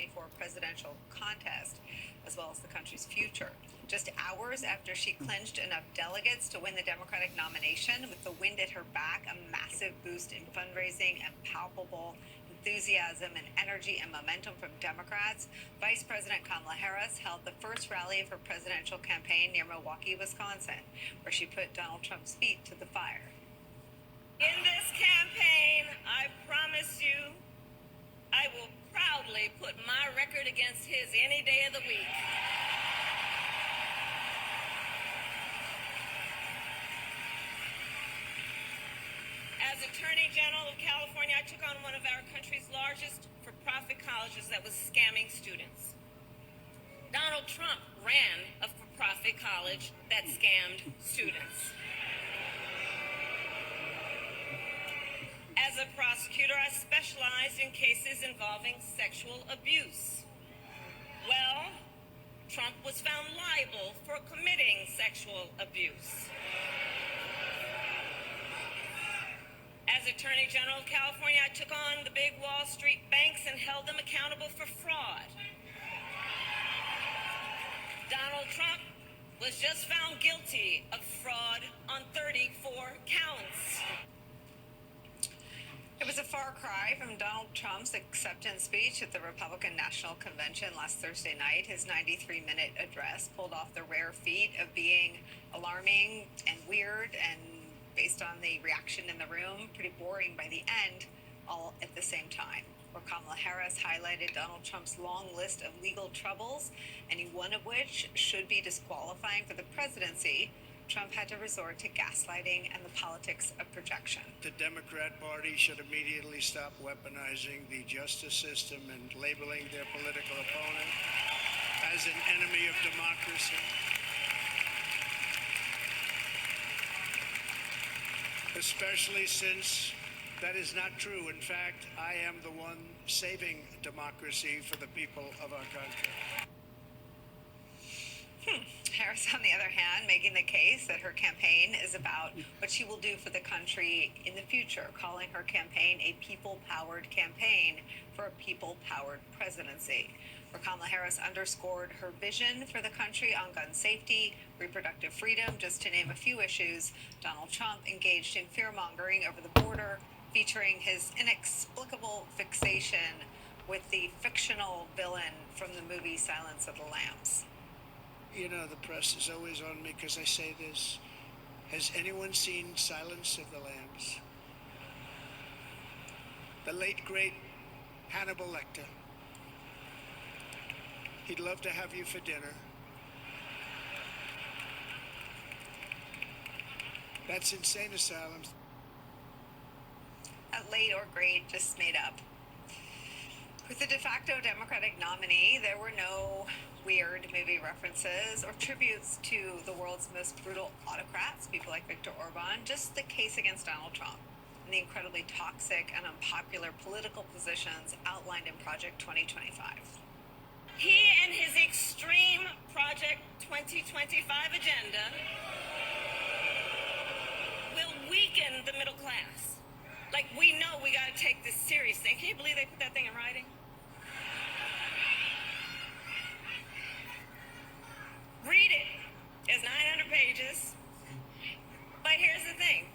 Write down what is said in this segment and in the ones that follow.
2024 presidential contest, as well as the country's future. Just hours after she clinched enough delegates to win the Democratic nomination, with the wind at her back, a massive boost in fundraising, and palpable enthusiasm and energy and momentum from Democrats, Vice President Kamala Harris held the first rally of her presidential campaign near Milwaukee, Wisconsin, where she put Donald Trump's feet to the fire. In this campaign, I promise you, I will proudly put my record against his any day of the week. As Attorney General of California, I took on one of our country's largest for-profit colleges that was scamming students. Donald Trump ran a for-profit college that scammed students. As a prosecutor, I specialized in cases involving sexual abuse. Well, Trump was found liable for committing sexual abuse. As Attorney General of California, I took on the big Wall Street banks and held them accountable for fraud. Donald Trump was just found guilty of fraud on 34 counts. It was a far cry from Donald Trump's acceptance speech at the Republican National Convention last Thursday night. His 93-minute address pulled off the rare feat of being alarming and weird and, based on the reaction in the room, pretty boring by the end, all at the same time. Where Kamala Harris highlighted Donald Trump's long list of legal troubles, any one of which should be disqualifying for the presidency, Trump had to resort to gaslighting and the politics of projection. The Democrat Party should immediately stop weaponizing the justice system and labeling their political opponent as an enemy of democracy. Especially since that is not true. In fact, I am the one saving democracy for the people of our country. Harris, on the other hand, making the case that her campaign is about what she will do for the country in the future, calling her campaign a people-powered campaign for a people-powered presidency. Where Kamala Harris underscored her vision for the country on gun safety, reproductive freedom, just to name a few issues, Donald Trump engaged in fear-mongering over the border, featuring his inexplicable fixation with the fictional villain from the movie Silence of the Lambs. You know, the press is always on me because I say this. Has anyone seen Silence of the Lambs? The late, great Hannibal Lecter. He'd love to have you for dinner. That's insane asylum. Late or great, just made up. With the de facto Democratic nominee, there were no weird movie references or tributes to the world's most brutal autocrats, people like Viktor Orban, just the case against Donald Trump and the incredibly toxic and unpopular political positions outlined in Project 2025. He and his extreme Project 2025 agenda will weaken the middle class. Like, we know we got to take this seriously. Can you believe they put that thing in writing? Read it. It's 900 pages. But here's the thing.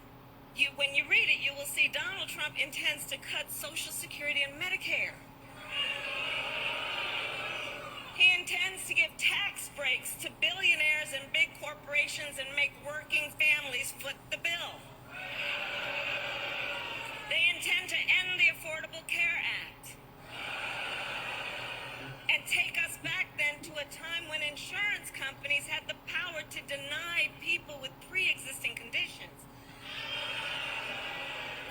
When you read it, you will see Donald Trump intends to cut Social Security and Medicare. He intends to give tax breaks to billionaires and big corporations and make working families foot the bill. They intend to end the Affordable Care Act and take us back then to a time when insurance companies had the power to deny people with pre-existing conditions.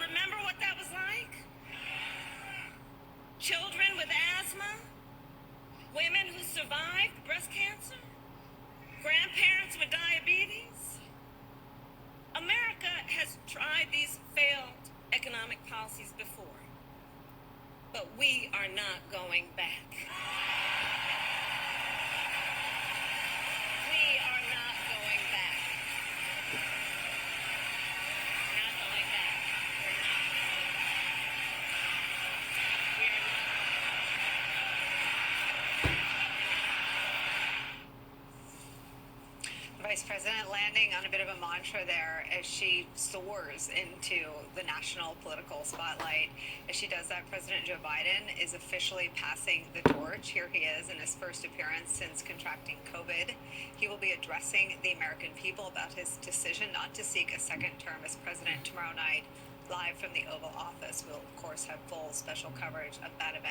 Remember what that was like? Children with asthma, women who survived breast cancer, grandparents with diabetes. America has tried these failed economic policies before, but we are not going back. We are not going back. Not going back. We're not. We are not. Vice President landing on a bit of a mantra there as she soars into the national political spotlight. As she does that, President Joe Biden is officially passing the torch. Here he is in his first appearance since contracting COVID. He will be addressing the American people about his decision not to seek a second term as president tomorrow night, live from the Oval Office. We'll, of course, have full special coverage of that event